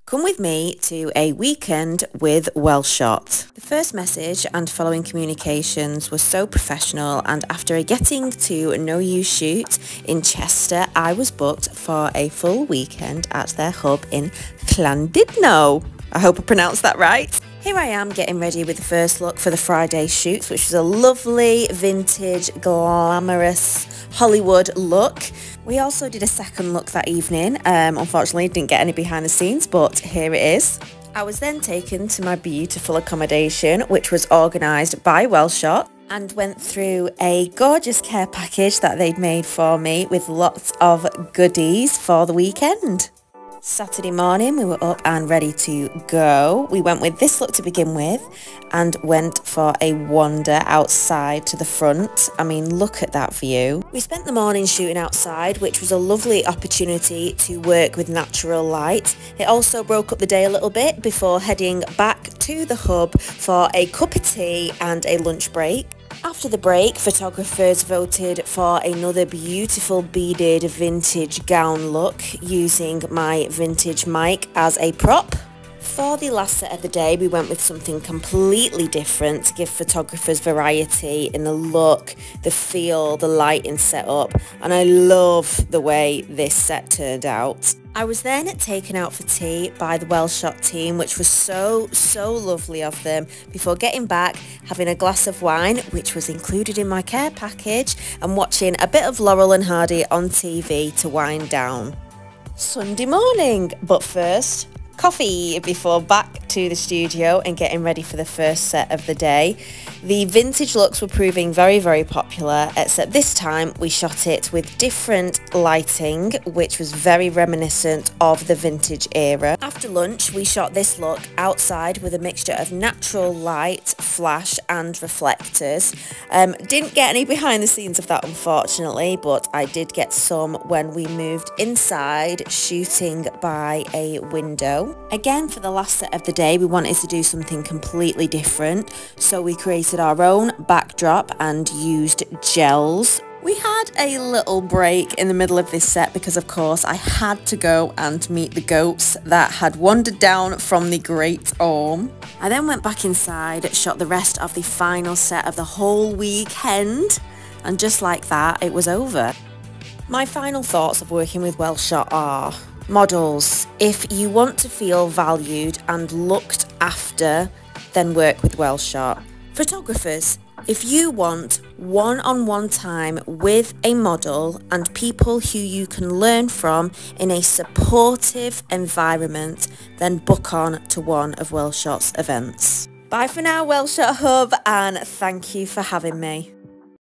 Come with me to a weekend with Welshot. The first message and following communications were so professional, and after a getting to know you shoot in Chester, I was booked for a full weekend at their hub in Llandudno. I hope I pronounced that right. Here I am getting ready with the first look for the Friday shoot, which was a lovely, vintage, glamorous Hollywood look. We also did a second look that evening. Unfortunately, didn't get any behind the scenes, but here it is. I was then taken to my beautiful accommodation, which was organised by Welshot, and went through a gorgeous care package that they'd made for me with lots of goodies for the weekend. Saturday morning we were up and ready to go. We went with this look to begin with and went for a wander outside to the front. I mean, look at that view. We spent the morning shooting outside, which was a lovely opportunity to work with natural light. It also broke up the day a little bit before heading back to the hub for a cup of tea and a lunch break. After the break, photographers voted for another beautiful beaded vintage gown look using my vintage mic as a prop. For the last set of the day, we went with something completely different to give photographers variety in the look, the feel, the lighting setup, and I love the way this set turned out. I was then taken out for tea by the Welshot team, which was so lovely of them, before getting back, having a glass of wine, which was included in my care package, and watching a bit of Laurel and Hardy on TV to wind down. Sunday morning, but first, coffee before back to the studio and getting ready for the first set of the day. The vintage looks were proving very popular, except this time we shot it with different lighting, which was very reminiscent of the vintage era. After lunch we shot this look outside with a mixture of natural light, flash and reflectors. Didn't get any behind the scenes of that unfortunately, but I did get some when we moved inside shooting by a window. Again, for the last set of the day we wanted to do something completely different, so we created our own backdrop and used gels. We had a little break in the middle of this set because of course I had to go and meet the goats that had wandered down from the Great Orme. I then went back inside, shot the rest of the final set of the whole weekend, and just like that it was over. My final thoughts of working with Welshot are: models, if you want to feel valued and looked after, then work with Welshot. Photographers, if you want one-on-one time with a model and people who you can learn from in a supportive environment, then book on to one of Welshot's events. Bye for now, Welshot Hub, and thank you for having me.